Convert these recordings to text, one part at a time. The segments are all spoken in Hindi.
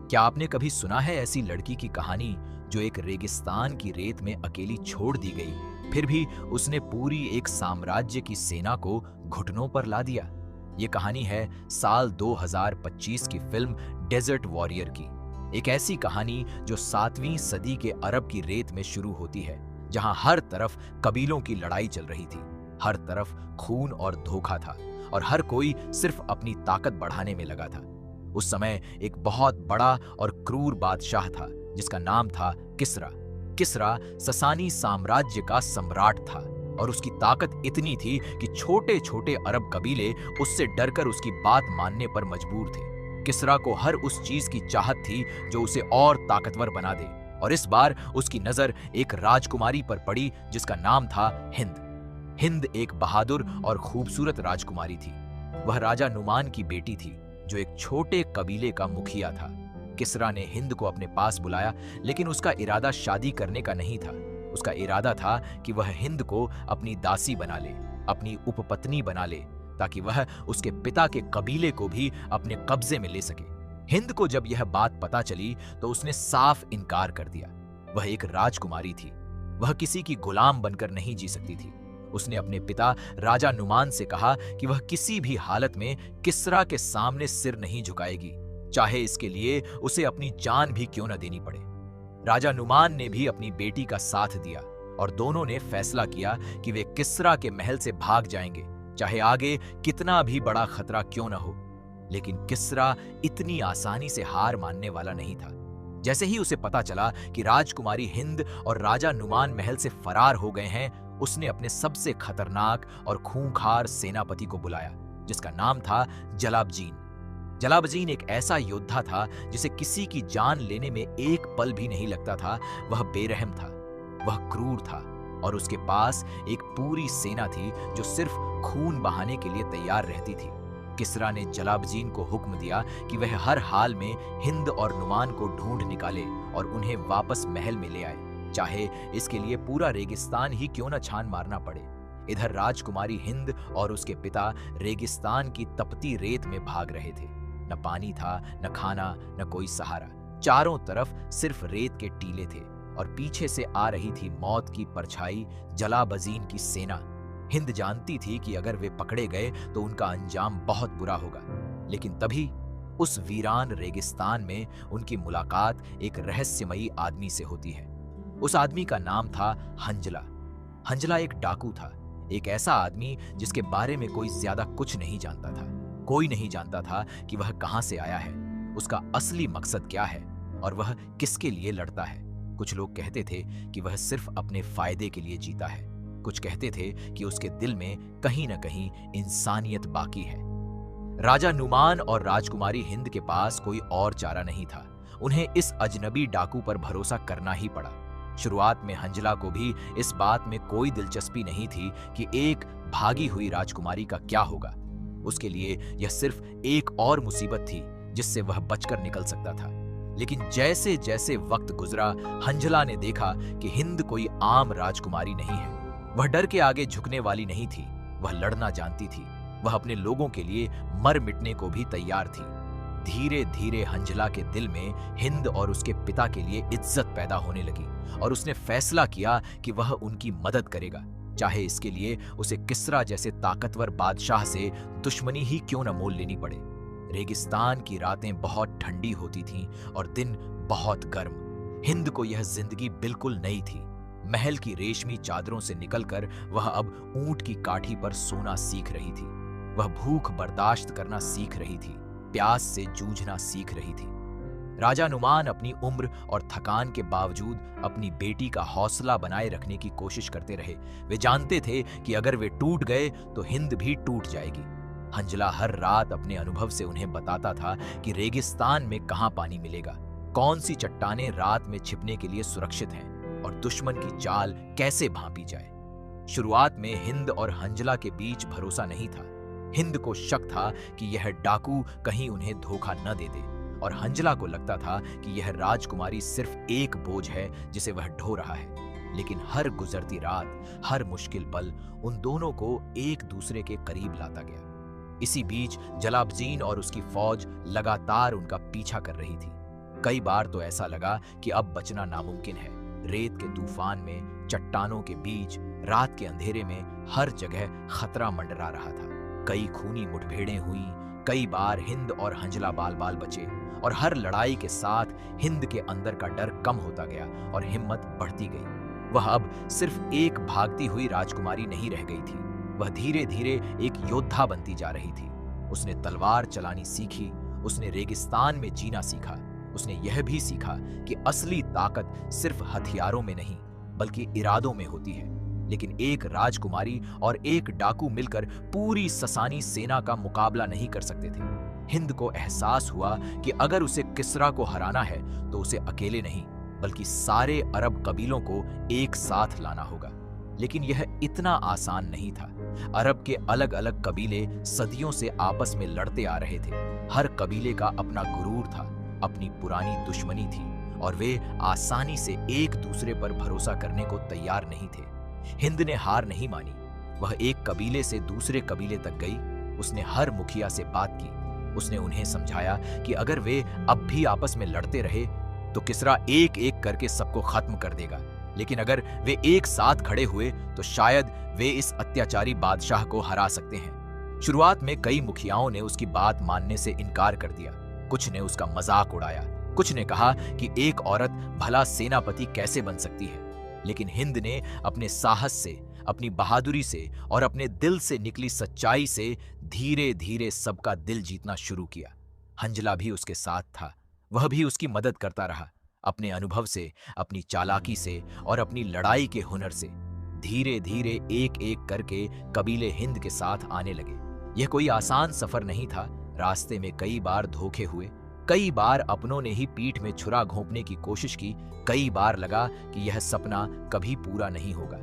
क्या आपने कभी सुना है ऐसी लड़की की कहानी जो एक रेगिस्तान की रेत में अकेली छोड़ दी गई, फिर भी उसने पूरी एक साम्राज्य की सेना को घुटनों पर ला दिया? ये कहानी है साल 2025 की फिल्म डेजर्ट वॉरियर की। एक ऐसी कहानी जो 7वीं सदी के अरब की रेत में शुरू होती है, जहां हर तरफ कबीलों की लड़ाई चल रही थी, हर तरफ खून और धोखा था, और हर कोई सिर्फ अपनी ताकत बढ़ाने में लगा था। उस समय एक बहुत बड़ा और क्रूर बादशाह था जिसका नाम था किसरा। किसरा ससानी साम्राज्य का सम्राट था, और उसकी ताकत इतनी थी कि छोटे छोटे अरब कबीले उससे डरकर उसकी बात मानने पर मजबूर थे। किसरा को हर उस चीज की चाहत थी जो उसे और ताकतवर बना दे, और इस बार उसकी नजर एक राजकुमारी पर पड़ी जिसका नाम था हिंद। हिंद एक बहादुर और खूबसूरत राजकुमारी थी। वह राजा नुमान की बेटी थी जो एक छोटे कबीले का मुखिया था। किसरा ने हिंद को अपने पास बुलाया, लेकिन उसका इरादा शादी करने का नहीं था। उसका इरादा था कि वह हिंद को अपनी दासी बना ले, अपनी उपपत्नी बना ले, ताकि वह उसके पिता के कबीले को भी अपने कब्जे में ले सके। हिंद को जब यह बात पता चली तो उसने साफ इनकार कर दिया। वह एक राजकुमारी थी, वह किसी की गुलाम बनकर नहीं जी सकती थी। उसने अपने पिता राजा नुमान से कहा कि वह किसी भी हालत में किसरा के सामने सिर नहीं झुकाएगी, चाहे इसके लिए उसे अपनी जान भी क्यों न देनी पड़े। राजा नुमान ने भी अपनी बेटी का साथ दिया, और दोनों ने फैसला किया कि वे किसरा के महल से भाग जाएंगे, चाहे आगे कितना भी बड़ा खतरा क्यों न हो। लेकिन किसरा इतनी आसानी से हार मानने वाला नहीं था। जैसे ही उसे पता चला कि राजकुमारी हिंद और राजा नुमान महल से फरार हो गए हैं, उसने अपने सबसे खतरनाक और खूंखार सेनापति को बुलाया, जिसका नाम था जलाबजीन। जलाबजीन एक ऐसा योद्धा था जिसे किसी की जान लेने में एक पल भी नहीं लगता था। वह बेरहम था, वह क्रूर था, और उसके पास एक पूरी सेना थी जो सिर्फ खून बहाने के लिए तैयार रहती थी। किसरा ने जलाबजीन को हुक्म दिया कि वह हर हाल में हिंद और नुमान को ढूंढ निकाले और उन्हें वापस महल में ले आए, चाहे इसके लिए पूरा रेगिस्तान ही क्यों न छान मारना पड़े। इधर राजकुमारी हिंद और उसके पिता रेगिस्तान की तपती रेत में भाग रहे थे। न पानी था, न खाना, न कोई सहारा। चारों तरफ सिर्फ रेत के टीले थे, और पीछे से आ रही थी मौत की परछाई, जलाबजीन की सेना। हिंद जानती थी कि अगर वे पकड़े गए तो उनका अंजाम बहुत बुरा होगा। लेकिन तभी उस वीरान रेगिस्तान में उनकी मुलाकात एक रहस्यमयी आदमी से होती है। उस आदमी का नाम था हंजला। हंजला एक डाकू था, एक ऐसा आदमी जिसके बारे में कोई ज्यादा कुछ नहीं जानता था। कोई नहीं जानता था कि वह कहां से आया है, उसका असली मकसद क्या है, और वह किसके लिए लड़ता है। कुछ लोग कहते थे कि वह सिर्फ अपने फायदे के लिए जीता है, कुछ कहते थे कि उसके दिल में कहीं न कहीं इंसानियत बाकी है। राजा नुमान और राजकुमारी हिंद के पास कोई और चारा नहीं था। उन्हें इस अजनबी डाकू पर भरोसा करना ही पड़ा। शुरुआत में हंजला को भी इस बात में कोई दिलचस्पी नहीं थी कि एक भागी हुई राजकुमारी का क्या होगा। उसके लिए यह सिर्फ एक और मुसीबत थी जिससे वह बचकर निकल सकता था। लेकिन जैसे जैसे वक्त गुजरा, हंजला ने देखा कि हिंद कोई आम राजकुमारी नहीं है। वह डर के आगे झुकने वाली नहीं थी, वह लड़ना जानती थी। वह अपने लोगों के लिए मर मिटने को भी तैयार थी। धीरे धीरे हंजला के दिल में हिंद और उसके पिता के लिए इज्जत पैदा होने लगी, और उसने फैसला किया कि वह उनकी मदद करेगा, चाहे इसके लिए उसे किसरा जैसे ताकतवर बादशाह से दुश्मनी ही क्यों न मोल लेनी पड़े। रेगिस्तान की रातें बहुत ठंडी होती थीं और दिन बहुत गर्म। हिंद को यह जिंदगी बिल्कुल नई थी। महल की रेशमी चादरों से निकलकर वह अब ऊंट की काठी पर सोना सीख रही थी। वह भूख बर्दाश्त करना सीख रही थी, प्यास से जूझना सीख रही थी। राजा नुमान अपनी उम्र और थकान के बावजूद अपनी बेटी का हौसला बनाए रखने की कोशिश करते रहे। वे जानते थे कि अगर वे टूट गए तो हिंद भी टूट जाएगी। हंजला हर रात अपने अनुभव से उन्हें बताता था कि रेगिस्तान में कहां पानी मिलेगा, कौन सी चट्टानें रात में छिपने के लिए सुरक्षित हैं, और दुश्मन की चाल कैसे भांपी जाए। शुरुआत में हिंद और हंजला के बीच भरोसा नहीं था। हिंद को शक था कि यह डाकू कहीं उन्हें धोखा न दे दे, और हंजला को लगता था कि यह राजकुमारी सिर्फ एक बोझ है जिसे वह ढो रहा है। लेकिन हर गुजरती रात, हर मुश्किल पल उन दोनों को एक दूसरे के करीब लाता गया। इसी बीच जलाबजीन और उसकी फौज लगातार उनका पीछा कर रही थी। कई बार तो ऐसा लगा कि अब बचना नामुमकिन है। रेत के तूफान में, चट्टानों के बीच, रात के अंधेरे में हर जगह खतरा मंडरा रहा था। कई खूनी मुठभेड़ें हुई, कई बार हिंद और हंजला बाल बाल बचे, और हर लड़ाई के साथ हिंद के अंदर का डर कम होता गया और हिम्मत बढ़ती गई। वह अब सिर्फ एक भागती हुई राजकुमारी नहीं रह गई थी, वह धीरे धीरे एक योद्धा बनती जा रही थी। उसने तलवार चलानी सीखी, उसने रेगिस्तान में जीना सीखा, उसने यह भी सीखा कि असली ताकत सिर्फ हथियारों में नहीं बल्कि इरादों में होती है। लेकिन एक राजकुमारी और एक डाकू मिलकर पूरी ससानी सेना का मुकाबला नहीं कर सकते थे। हिंद को एहसास हुआ कि अगर उसे किस्रा को हराना है तो उसे अकेले नहीं बल्कि सारे अरब कबीलों को एक साथ लाना होगा। लेकिन यह इतना आसान नहीं था। अरब के अलग अलग कबीले सदियों से आपस में लड़ते आ रहे थे। हर कबीले का अपना गुरूर था, अपनी पुरानी दुश्मनी थी, और वे आसानी से एक दूसरे पर भरोसा करने को तैयार नहीं थे। हिंद ने हार नहीं मानी। वह एक कबीले से दूसरे कबीले तक गई। उसने हर मुखिया से बात की। उसने उन्हें समझाया कि अगर वे अब भी आपस में लड़ते रहे तो किस्रा एक एक करके सबको खत्म कर देगा, लेकिन अगर वे एक साथ खड़े हुए तो शायद वे इस अत्याचारी बादशाह को हरा सकते हैं। शुरुआत में कई मुखियाओं ने उसकी बात मानने से इनकार कर दिया। कुछ ने उसका मजाक उड़ाया, कुछ ने कहा कि एक औरत भला सेनापति कैसे बन सकती है। लेकिन हिंद ने अपने साहस से, अपनी बहादुरी से और अपने दिल से निकली सच्चाई से धीरे धीरे सबका दिल जीतना शुरू किया। हंजला भी उसके साथ था। वह भी उसकी मदद करता रहा, अपने अनुभव से, अपनी चालाकी से और अपनी लड़ाई के हुनर से। धीरे धीरे एक एक करके कबीले हिंद के साथ आने लगे। यह कोई आसान सफर नहीं था। रास्ते में कई बार धोखे हुए, कई बार अपनों ने ही पीठ में छुरा घोंपने की कोशिश की, कई बार लगा कि यह सपना कभी पूरा नहीं होगा।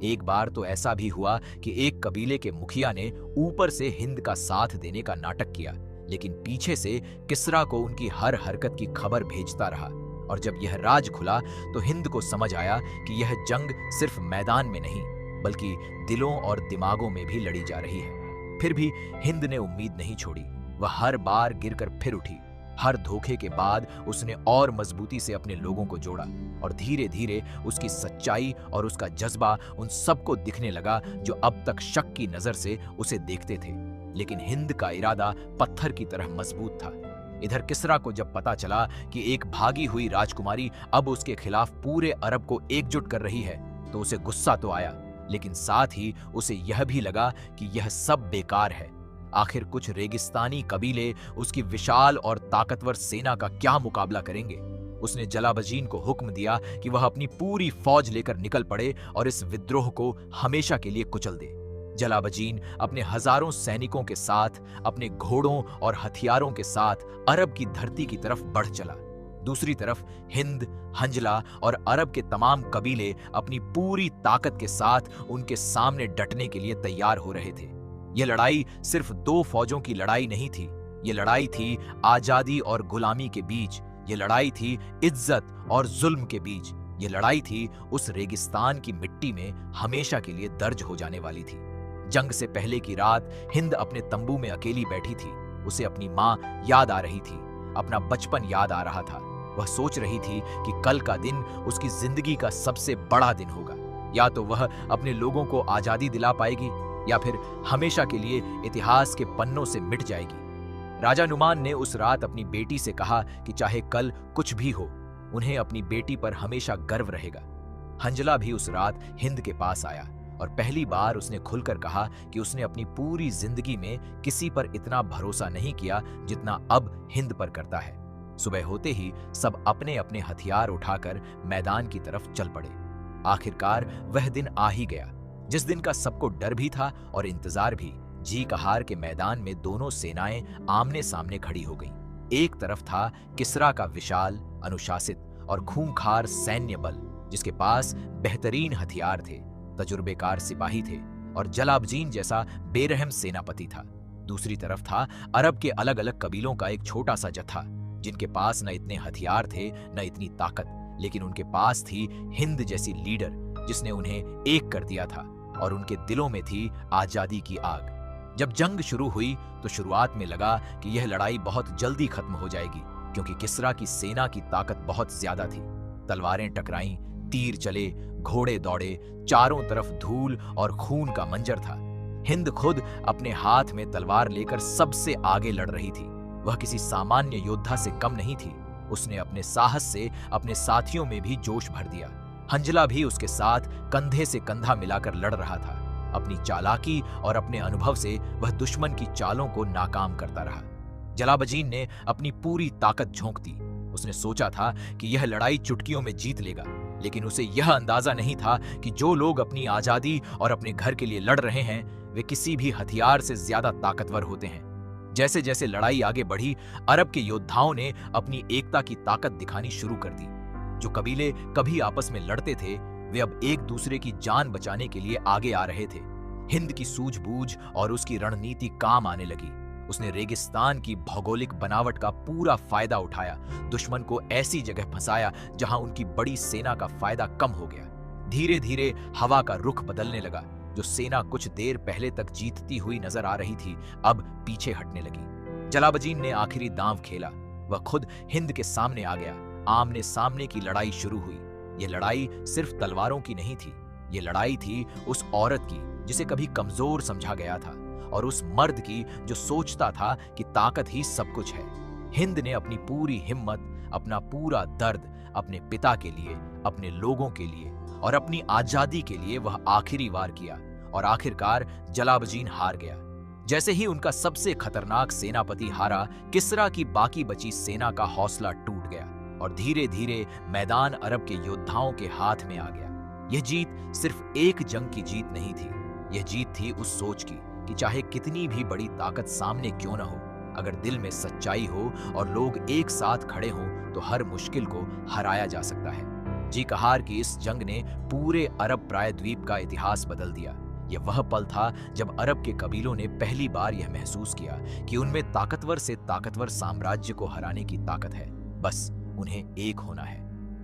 एक बार तो ऐसा भी हुआ कि एक कबीले के मुखिया ने ऊपर से हिंद का साथ देने का नाटक किया, लेकिन पीछे से किस्रा को उनकी हर हरकत की खबर भेजता रहा। और जब यह राज खुला तो हिंद को समझ आया कि यह जंग सिर्फ मैदान में नहीं बल्कि दिलों और दिमागों में भी लड़ी जा रही है। फिर भी हिंद ने उम्मीद नहीं छोड़ी। वह हर बार गिरकर फिर उठी। हर धोखे के बाद उसने और मजबूती से अपने लोगों को जोड़ा, और धीरे धीरे उसकी सच्चाई और उसका जज्बा उन सबको दिखने लगा जो अब तक शक की नजर से उसे देखते थे। लेकिन हिंद का इरादा पत्थर की तरह मजबूत था। इधर किस्रा को जब पता चला कि एक भागी हुई राजकुमारी अब उसके खिलाफ पूरे अरब को एकजुट कर रही है तो उसे गुस्सा तो आया, लेकिन साथ ही उसे यह भी लगा कि यह सब बेकार है। आखिर कुछ रेगिस्तानी कबीले उसकी विशाल और ताकतवर सेना का क्या मुकाबला करेंगे। उसने जलाबजीन को हुक्म दिया कि वह अपनी पूरी फौज लेकर निकल पड़े और इस विद्रोह को हमेशा के लिए कुचल दे। जलाबजीन अपने हजारों सैनिकों के साथ, अपने घोड़ों और हथियारों के साथ अरब की धरती की तरफ बढ़ चला। दूसरी तरफ हिंद, हंजला और अरब के तमाम कबीले अपनी पूरी ताकत के साथ उनके सामने डटने के लिए तैयार हो रहे थे। यह लड़ाई सिर्फ दो फौजों की लड़ाई नहीं थी। यह लड़ाई थी आजादी और गुलामी के बीच। यह लड़ाई थी इज्जत और जुल्म के बीच। यह लड़ाई थी उस रेगिस्तान की मिट्टी में हमेशा के लिए दर्ज हो जाने वाली थी। जंग से पहले की रात हिंद अपने तंबू में अकेली बैठी थी। उसे अपनी माँ याद आ रही थी, अपना बचपन याद आ रहा था। वह सोच रही थी कि कल का दिन उसकी जिंदगी का सबसे बड़ा दिन होगा। या तो वह अपने लोगों को आजादी दिला पाएगी या फिर हमेशा के लिए इतिहास के पन्नों से मिट जाएगी। राजा नुमान ने उस रात अपनी बेटी से कहा कि चाहे कल कुछ भी हो, उन्हें अपनी बेटी पर हमेशा गर्व रहेगा। हंजला भी उस रात हिंद के पास आया और पहली बार उसने खुलकर कहा कि उसने अपनी पूरी जिंदगी में किसी पर इतना भरोसा नहीं किया जितना अब हिंद पर करता है। सुबह होते ही सब अपने अपने हथियार उठाकर मैदान की तरफ चल पड़े। आखिरकार वह दिन आ ही गया जिस दिन का सबको डर भी था और इंतजार भी। जी कहार के मैदान में दोनों सेनाएं आमने सामने खड़ी हो गईं। एक तरफ था किस्रा का विशाल, अनुशासित और खूंखार सैन्य बल जिसके पास बेहतरीन हथियार थे, तजुर्बेकार सिपाही थे और जलाबजीन जैसा बेरहम सेनापति था। दूसरी तरफ था अरब के अलग अलग कबीलों का एक छोटा सा जत्था जिनके पास न इतने हथियार थे न इतनी ताकत, लेकिन उनके पास थी हिंद जैसी लीडर जिसने उन्हें एक कर दिया था और उनके दिलों में थी आजादी की आग। जब जंग शुरू हुई तो शुरुआत में लगा कि यह लड़ाई बहुत जल्दी खत्म हो जाएगी, क्योंकि किसरा की सेना की ताकत बहुत ज्यादा थी। तलवारें टकराईं, तीर चले, घोड़े दौड़े, चारों तरफ धूल और खून का मंजर था। हिंद खुद अपने हाथ में तलवार लेकर सबसे आगे लड़ रही थी। वह किसी सामान्य योद्धा से कम नहीं थी। उसने अपने साहस से अपने साथियों में भी जोश भर दिया। हंजला भी उसके साथ कंधे से कंधा मिलाकर लड़ रहा था। अपनी चालाकी और अपने अनुभव से वह दुश्मन की चालों को नाकाम करता रहा। जलाबजीन ने अपनी पूरी ताकत झोंक दी। उसने सोचा था कि यह लड़ाई चुटकियों में जीत लेगा, लेकिन उसे यह अंदाजा नहीं था कि जो लोग अपनी आजादी और अपने घर के लिए लड़ रहे हैं, वे किसी भी हथियार से ज्यादा ताकतवर होते हैं। जैसे जैसे लड़ाई आगे बढ़ी, अरब के योद्धाओं ने अपनी एकता की ताकत दिखानी शुरू कर दी। जो कबीले कभी आपस में लड़ते थे, वे अब एक दूसरे की जान बचाने के लिए आगे आ रहे थे। हिंद की सूझबूझ और उसकी रणनीति काम आने लगी। उसने रेगिस्तान की भौगोलिक बनावट का पूरा फायदा उठाया, दुश्मन को ऐसी जगह फंसाया जहां उनकी बड़ी सेना का फायदा कम हो गया। धीरे धीरे हवा का रुख बदलने लगा। जो सेना कुछ देर पहले तक जीतती हुई नजर आ रही थी, अब पीछे हटने लगी। जलाबजीन ने आखिरी दांव खेला। वह खुद हिंद के सामने आ गया। आमने सामने की लड़ाई शुरू हुई। यह लड़ाई सिर्फ तलवारों की नहीं थी। यह लड़ाई थी उस औरत की जिसे कभी कमजोर समझा गया था, और उस मर्द की जो सोचता था कि ताकत ही सब कुछ है। हिंद ने अपनी पूरी हिम्मत, अपना पूरा दर्द अपने पिता के लिए, अपने लोगों के लिए और अपनी आजादी के लिए वह आखिरी वार किया, और आखिरकार जलाबजीन हार गया। जैसे ही उनका सबसे खतरनाक सेनापति हारा, किसरा की बाकी बची सेना का हौसला टूट गया और धीरे धीरे मैदान अरब के योद्धाओं के हाथ में आ गया। यह जीत सिर्फ एक जंग की जीत नहीं थी। यह जीत थी उस सोच की कि चाहे कितनी भी बड़ी ताकत सामने क्यों न हो, अगर दिल में सच्चाई हो और लोग एक साथ खड़े हों, तो हर मुश्किल को हराया जा सकता है। जी कहार की इस जंग ने पूरे अरब प्रायद्वीप का इतिहास बदल दिया। यह वह पल था जब अरब के कबीलों ने पहली बार यह महसूस किया कि उनमें ताकतवर से ताकतवर साम्राज्य को हराने की ताकत है। बस उन्हें एक होना है।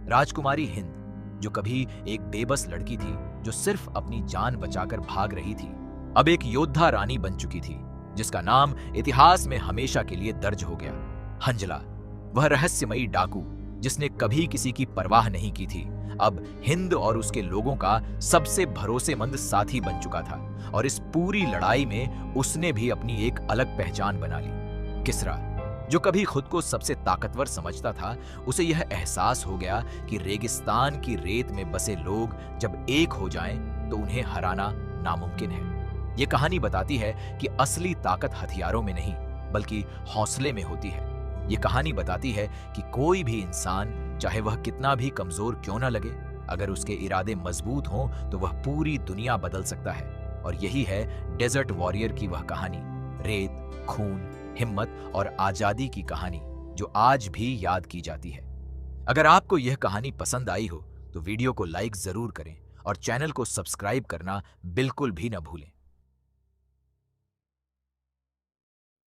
राजकुमारी हिंद, जो कभी एक बेबस लड़की थी जो सिर्फ अपनी जान बचाकर भाग रही थी, अब एक योद्धा रानी बन चुकी थी, जिसका नाम इतिहास में हमेशा के लिए दर्ज हो गया। हंजला, वह रहस्यमयी डाकू जिसने कभी किसी की परवाह नहीं की थी, अब हिंद और उसके लोगों का सबसे भरोसेमंद साथी बन चुका था, और इस पूरी लड़ाई में उसने भी अपनी एक अलग पहचान बना ली। किसरा, जो कभी खुद को सबसे ताकतवर समझता था, उसे यह एहसास हो गया कि रेगिस्तान की रेत में बसे लोग जब एक हो जाएं, तो उन्हें हराना नामुमकिन है। ये कहानी बताती है कि असली ताकत हथियारों में नहीं, बल्कि हौसले में होती है। ये कहानी बताती है कि कोई भी इंसान, चाहे वह कितना भी कमजोर क्यों ना लगे, अगर उसके इरादे मजबूत हों तो वह पूरी दुनिया बदल सकता है। और यही है डेजर्ट वॉरियर की वह कहानी, रेत, खून, हिम्मत और आजादी की कहानी, जो आज भी याद की जाती है। अगर आपको यह कहानी पसंद आई हो तो वीडियो को लाइक जरूर करें और चैनल को सब्सक्राइब करना बिल्कुल भी न भूलें।